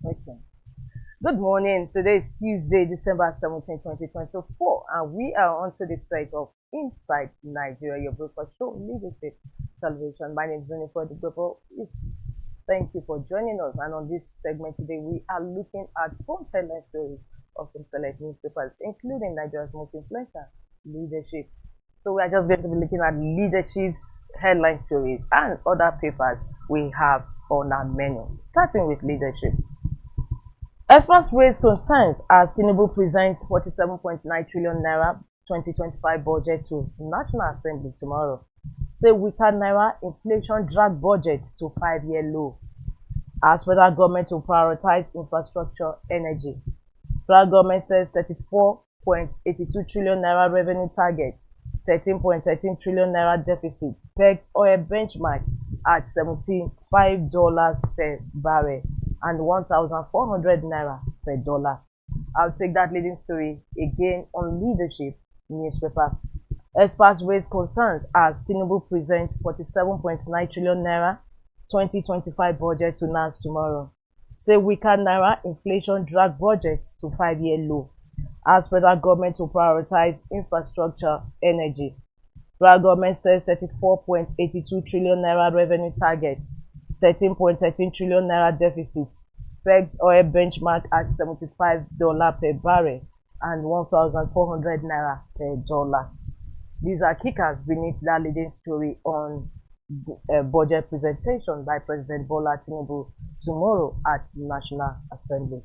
Okay. Good morning. Today is Tuesday, December 17, 2024, and we are on to the site of Inside Nigeria, your breakfast show, Leadership Television. My name is Unifor Digbobo. Thank you for joining us. And on this segment today, we are looking at front headline stories of some select newspapers, including Nigeria's most influential leadership. So we are just going to be looking at leadership's headline stories and other papers we have on our menu, starting with leadership. Experts raise concerns as Tinubu presents 47.9 trillion naira 2025 budget to National Assembly tomorrow. Say weaker naira inflation drag budget to 5-year low. As federal government to prioritize infrastructure energy. Federal government says 34.82 trillion naira revenue target, 13.13 trillion naira deficit, pegs oil benchmark at $75 per barrel and 1,400 naira per dollar. I'll take that leading story again on leadership newspaper. Experts raise concerns as Tinubu presents 47.9 trillion naira 2025 budget to NASS tomorrow. Say weaker naira inflation drag budget to 5-year low. As federal government to prioritize infrastructure energy. Federal government says 34.82 trillion naira revenue target, 13.13 trillion naira deficit, pegs oil benchmark at $75 per barrel and 1,400 naira per dollar. These are kickers beneath that leading story on budget presentation by President Bola Tinubu tomorrow at National Assembly.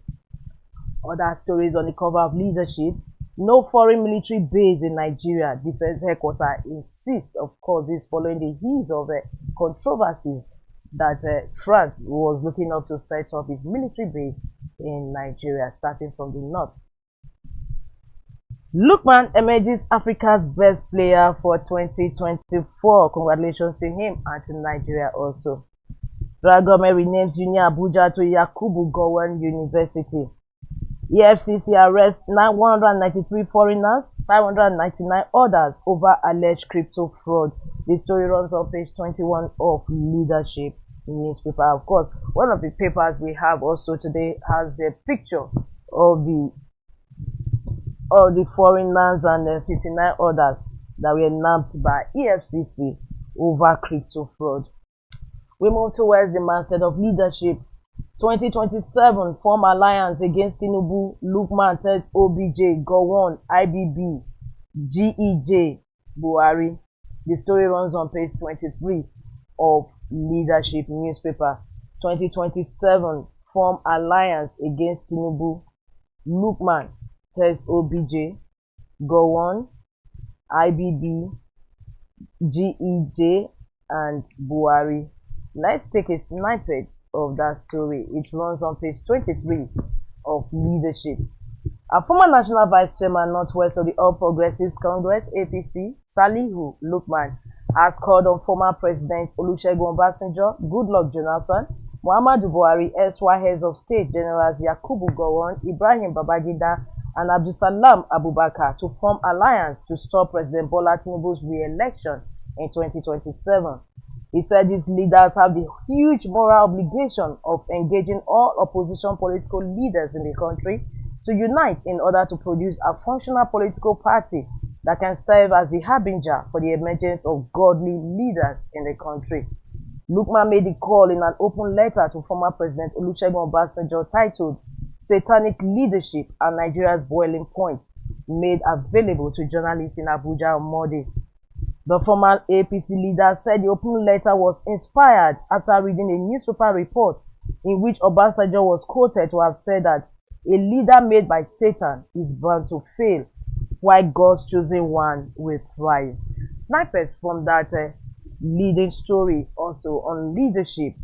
Other stories on the cover of leadership. No foreign military base in Nigeria. Defense headquarters insists, of course, this following the heat of controversies that France was looking up to set up its military base in Nigeria, starting from the north. Lookman emerges Africa's best player for 2024. Congratulations to him and to Nigeria also. Federal government renames Union Abuja to Yakubu Gowon University. EFCC arrests 193 foreigners, 599 others over alleged crypto fraud. The story runs on page 21 of Leadership newspaper. Of course, one of the papers we have also today has the picture of the foreigners and 59 others that were nabbed by EFCC over crypto fraud. We move towards the masthead of leadership. 2027 form alliance against Tinubu. Lookman tells OBJ, Gowon, IBB, GEJ, Buhari. The story runs on page 23 of Leadership newspaper. 2027 form alliance against Tinubu. Lookman tells OBJ, Gowon, IBB, GEJ, and Buhari. Let's take a snippet of that story. It runs on page 23 of Leadership. A former National Vice Chairman Northwest of the All Progressives Congress (APC), Salihu Lookman, has called on former President Olusegun Obasanjo, Goodluck Jonathan, Muhammadu Buhari, erstwhile heads of state Generals Yakubu Gowon, Ibrahim Babangida, and Abdulsalam Abubakar to form alliance to stop President Bola Tinubu's re-election in 2027. He said these leaders have the huge moral obligation of engaging all opposition political leaders in the country to unite in order to produce a functional political party that can serve as the harbinger for the emergence of godly leaders in the country. Lookman made the call in an open letter to former President Olusegun Obasanjo titled Satanic Leadership and Nigeria's Boiling Point, made available to journalists in Abuja on Monday. The former APC leader said the open letter was inspired after reading a newspaper report in which Obasanjo was quoted to have said that a leader made by Satan is bound to fail, while God's chosen one will thrive. Snippets from that leading story also on leadership.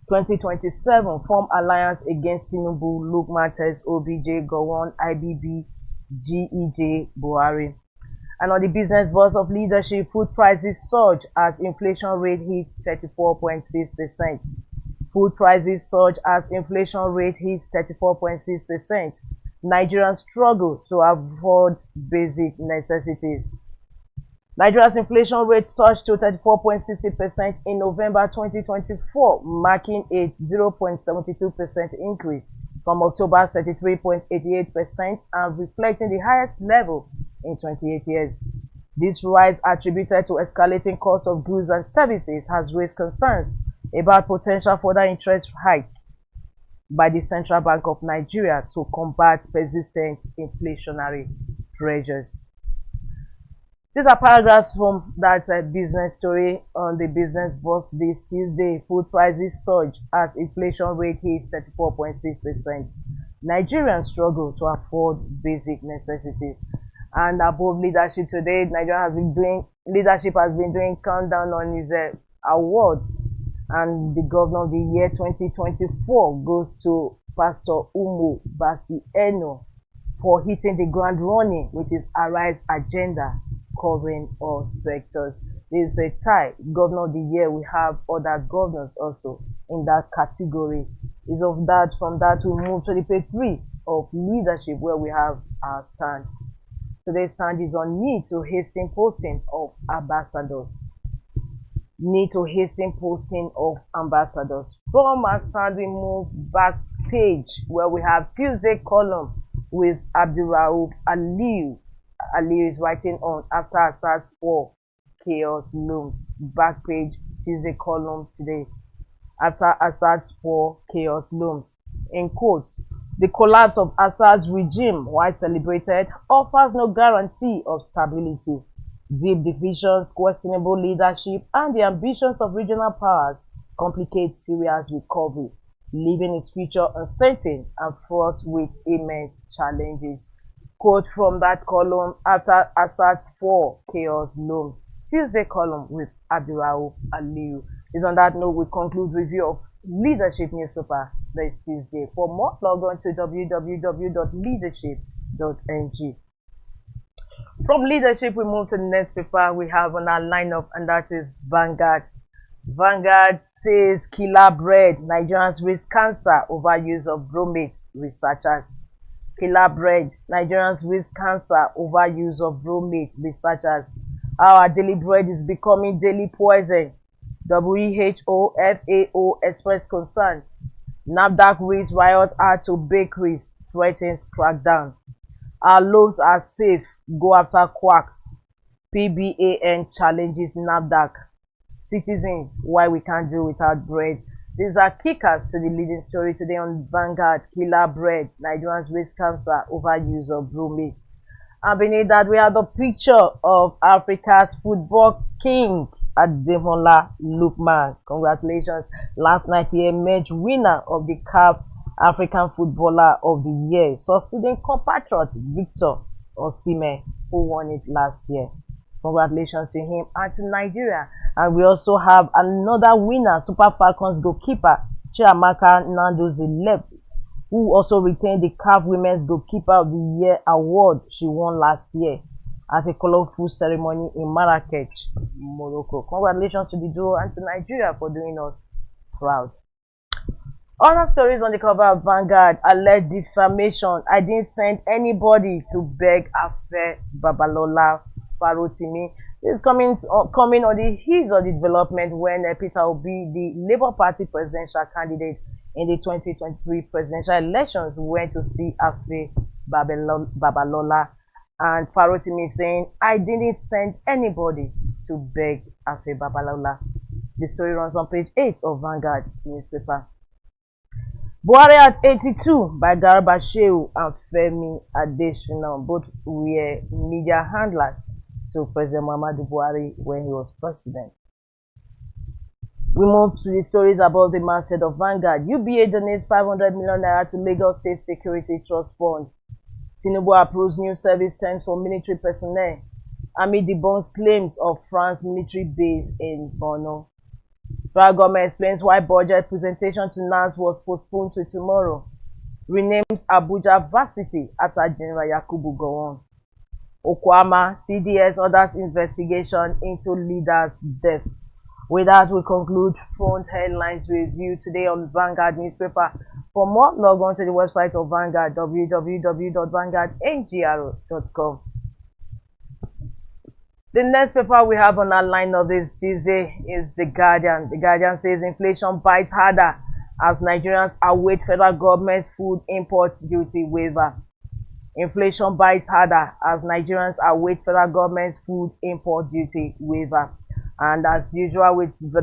2027 form alliance against Tinubu. Lookman tells OBJ, Gowon, IBB, GEJ, Buhari. And on the business buzz of leadership, food prices surge as inflation rate hits 34.6%. Food prices surge as inflation rate hits 34.6%. Nigerians struggle to afford basic necessities. Nigeria's inflation rate surged to 34.60% in November 2024, marking a 0.72% increase from October's 33.88% and reflecting the highest level in 28 years. This rise, attributed to escalating cost of goods and services, has raised concerns about potential further interest hike by the Central Bank of Nigeria to combat persistent inflationary pressures. These are paragraphs from that business story on the Business Boss this Tuesday. Food prices surge as inflation rate hits 34.6%. Nigerians struggle to afford basic necessities. And above leadership today, leadership has been doing countdown on his awards. And the Governor of the Year 2024 goes to Pastor Umu Basi Eno for hitting the ground running with his Arise agenda covering all sectors. This is a tie. Governor of the Year, we have other governors also in that category. From that we move to the page 3 of leadership, where we have our stand. Today's stand is on need to hasten posting of ambassadors. Need to hasten posting of ambassadors. From our stand, we move back page, where we have Tuesday column with Abdurrauf Aliyu. Aliyu is writing on after Assad's fall, chaos looms. Back page, Tuesday column today. After Assad's fall, chaos looms. In quotes, the collapse of Assad's regime, while celebrated, offers no guarantee of stability. Deep divisions, questionable leadership, and the ambitions of regional powers complicate Syria's recovery, leaving its future uncertain and fraught with immense challenges. Quote from that column, after Assad's fall, chaos looms. Tuesday column with Abdurrauf Aliyu. Is on that note we conclude review of Leadership newspaper this Tuesday. For more, log on to www.leadership.ng. From Leadership, we move to the next paper we have on our lineup, and that is Vanguard. Vanguard says killer bread, Nigerians risk cancer over use of bromate, researchers. Killer bread, Nigerians risk cancer over use of bromate, researchers. Our daily bread is becoming daily poison. WHO, FAO express concern. NAFDAC risks riot out to bakeries, threatens crackdown. Our loaves are safe, go after quacks. PBAN challenges NAFDAC. Citizens, why we can't do without bread. These are kickers to the leading story today on Vanguard. Killer bread, Nigerians risk cancer over use of bromate. And beneath that, we have the picture of Africa's football king, Ademola Lookman. Congratulations. Last night he emerged winner of the CAF African Footballer of the Year, succeeding compatriot Victor Osimhen, who won it last year. Congratulations to him and to Nigeria. And we also have another winner, Super Falcons goalkeeper Chiamaka Nnadozie, who also retained the CAF Women's Goalkeeper of the Year award she won last year at a colorful ceremony in Marrakech, Morocco. Congratulations to the duo and to Nigeria for doing us proud. Other stories on the cover of Vanguard: alleged defamation. I didn't send anybody to beg Afe Babalola Farotimi. This is coming on the heels of the development when Peter Obi, the Labour Party presidential candidate in the 2023 presidential elections, went to see Afe Babalola, and Farotimi saying, I didn't send anybody to beg Afe Babalola. The story runs on page 8 of Vanguard newspaper. Buhari at 82 by Garba Shehu and Femi Adesina, both were media handlers to President Muhammadu Buhari when he was president. We move to the stories about the masthead of Vanguard. UBA donates 500 million naira to Lagos State Security Trust Fund. Tinubu approves new service terms for military personnel. Army debunks claims of France military base in Borno. Federal government explains why budget presentation to NASS was postponed to tomorrow. Renames Abuja Varsity after General Yakubu Gowon. Okwama, CDS orders investigation into leader's death. With that, we conclude front headlines review today on Vanguard newspaper. For more, log on to the website of Vanguard, www.vanguardngr.com. The next paper we have on our lineup this Tuesday is The Guardian. The Guardian says inflation bites harder as Nigerians await federal government's food import duty waiver. Inflation bites harder as Nigerians await federal government's food import duty waiver. And as usual with the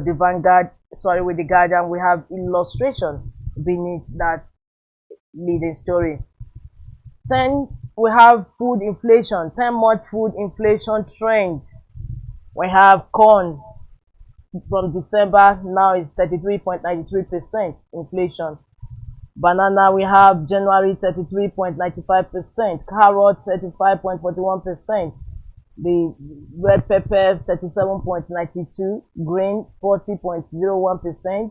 with the Guardian, we have illustration beneath that leading story. 10 we have food inflation, 10-month food inflation trend. We have corn from December, now it's 33.93% inflation. Banana, we have January 33.95%, carrot 35.41%, the red pepper 37.92%, grain 40.01%,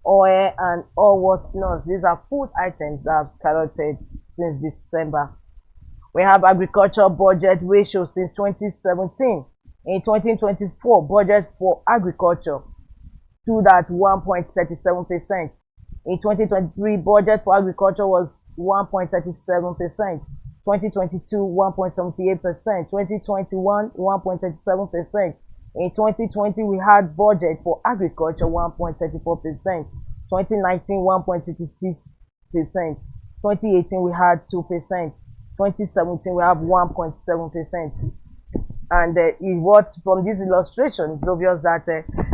oil and all whatnots. These are food items that have skyrocketed since December. We have agriculture budget ratio since 2017. In 2024, budget for agriculture stood at 1.37%. In 2023, budget for agriculture was 1.37%. 2022, 1.78%. 2021, 1.37%. In 2020, we had budget for agriculture 1.34%. 2019, 1.56%. 2018, we had 2%. 2017, we have 1.7%. And from this illustration, it's obvious that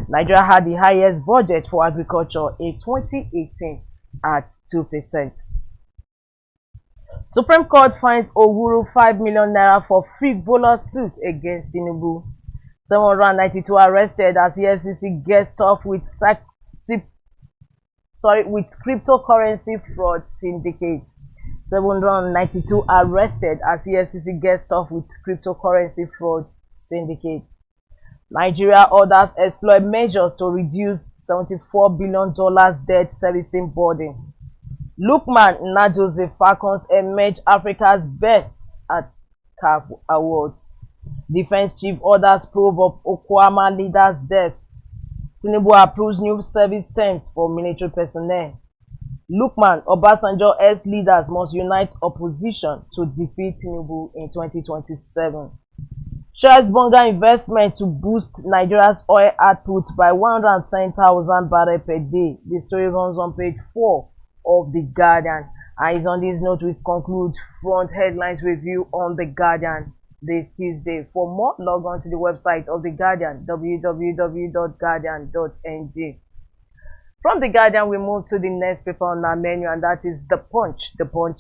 Nigeria had the highest budget for agriculture in 2018 at 2%. Supreme Court finds Oguru 5 million naira for frivolous suit against Tinubu. 792 arrested as EFCC gets tough with cryptocurrency fraud syndicate. 792 arrested as EFCC gets tough with cryptocurrency fraud syndicate. Nigeria orders exploit measures to reduce $74 billion debt servicing burden. Lukman Nnadozie Falcons emerge Africa's best at CAF Awards. Defense chief orders probe of Okwama leader's death. Tinubu approves new service terms for military personnel. Lukman Obasanjo-esque leaders must unite opposition to defeat Tinubu in 2027. Shares bunga investment to boost Nigeria's oil output by 110,000 barrels per day. The story runs on page 4 of The Guardian. And it's on this note we conclude front headlines review on The Guardian this Tuesday. For more, log on to the website of The Guardian, www.guardian.ng. From The Guardian, we move to the next paper on our menu, and that is The Punch. The Punch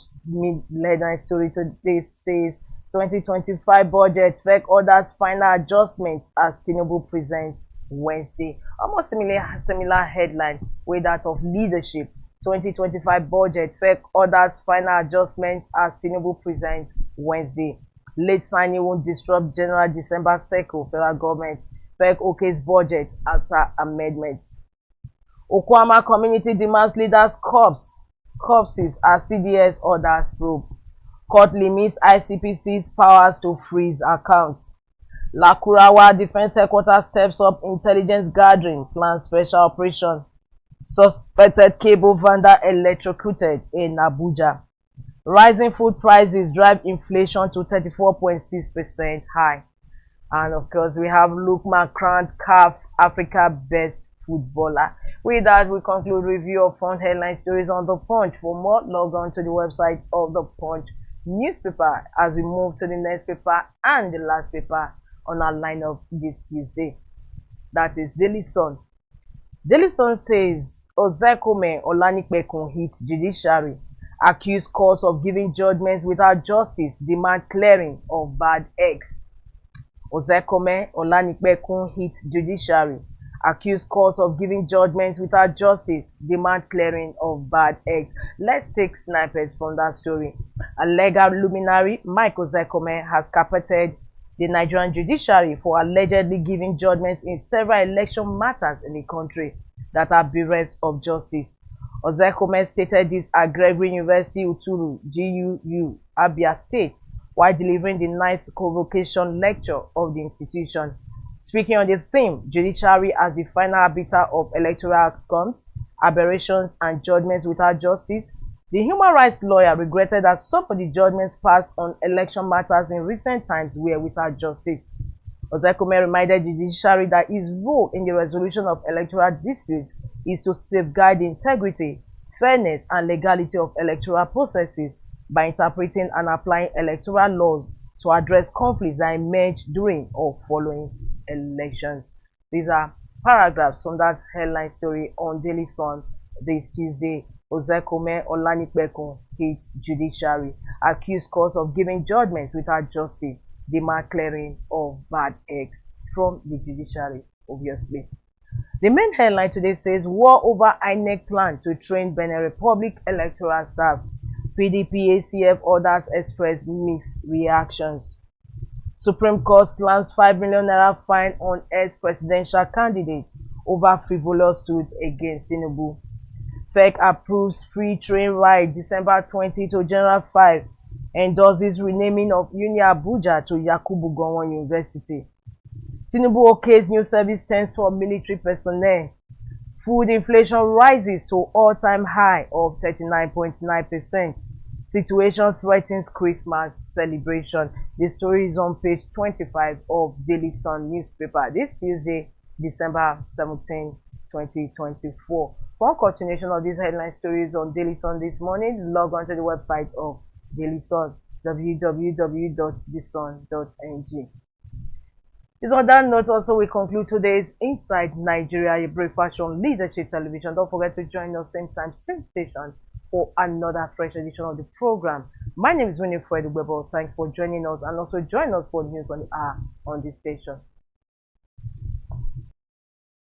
headline story today says 2025 budget, FEC orders final adjustments as Tinubu presents Wednesday. Almost similar headline with that of Leadership. 2025 budget, FEC orders final adjustments as Tinubu presents Wednesday. Late signing won't disrupt general December cycle. Federal government, FEC okays budget after amendments. Okwama community demands leaders' corpses as CDS orders probe. Court limits ICPC's powers to freeze accounts. Lakurawa Defense Headquarters steps up intelligence gathering, plans special operation. Suspected cable vendor electrocuted in Abuja. Rising food prices drive inflation to 34.6% high. And of course, we have Lukman crowned CAF Africa Best Footballer. With that, we conclude review of front headline stories on The Punch. For more, log on to the website of The Punch newspaper as we move to the next paper and the last paper on our lineup this Tuesday. That is Daily Sun. Daily Sun says Ozekome Olanipekun hit judiciary. Accused cause of giving judgments without justice, demand clearing of bad eggs. Ozekome Olanipekun hit judiciary. Accused cause of giving judgments without justice, demand clearing of bad eggs. Let's take snippets from that story. A legal luminary, Mike Ozekome, has carpeted the Nigerian judiciary for allegedly giving judgments in several election matters in the country that are bereft of justice. Ozekome stated this at Gregory University Uturu, GUU, Abia State, while delivering the 9th convocation lecture of the institution. Speaking on the theme, judiciary as the final arbiter of electoral outcomes, aberrations, and judgments without justice, the human rights lawyer regretted that some of the judgments passed on election matters in recent times were without justice. Ozekome reminded the judiciary that his role in the resolution of electoral disputes is to safeguard the integrity, fairness, and legality of electoral processes by interpreting and applying electoral laws to address conflicts that emerge during or following elections. These are paragraphs from that headline story on Daily Sun this Tuesday. Ozekome Olanipekun hits judiciary, accused courts of giving judgments without justice, demand clearing of bad eggs from the judiciary, obviously. The main headline today says, war over INEC plan to train Benin Republic electoral staff. PDP ACF orders express mixed reactions. Supreme Court slams 5 million naira fine on ex-presidential candidate over frivolous suit against Tinubu. FEC approves free train ride December 20 to General 5, endorses renaming of Uni Abuja to Yakubu Gowon University. Tinubu okays new service terms for military personnel. Food inflation rises to all-time high of 39.9%. Situation threatens Christmas celebration. The story is on page 25 of Daily Sun newspaper this Tuesday, December 17, 2024. For continuation of these headline stories on Daily Sun this morning, log on to the website of Daily Sun, www.thesun.ng. This on that note also we conclude today's Inside Nigeria, your breakfast on Leadership Television. Don't forget to join us same time, same station for another fresh edition of the program. My name is Winifred Webber. Thanks for joining us, and also join us for news on the hour on this station.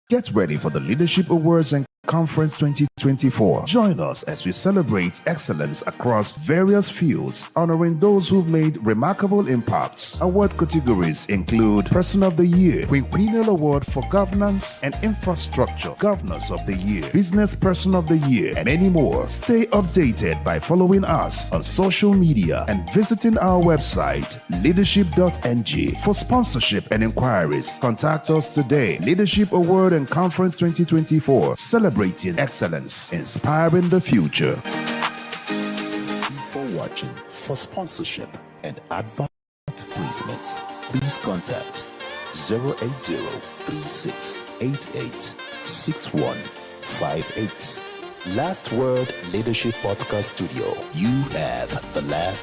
Get ready for the Leadership Awards and Conference 2024. Join us as we celebrate excellence across various fields, honoring those who've made remarkable impacts. Award categories include Person of the Year, Quinquennial Award for Governance and Infrastructure, Governors of the Year, Business Person of the Year, and many more. Stay updated by following us on social media and visiting our website, leadership.ng. For sponsorship and inquiries, contact us today. Leadership Award and Conference 2024. Celebrating excellence, inspiring the future. For watching, for sponsorship and advert placements, please contact 080-3688-6158. Last Word Leadership Podcast Studio. You have the last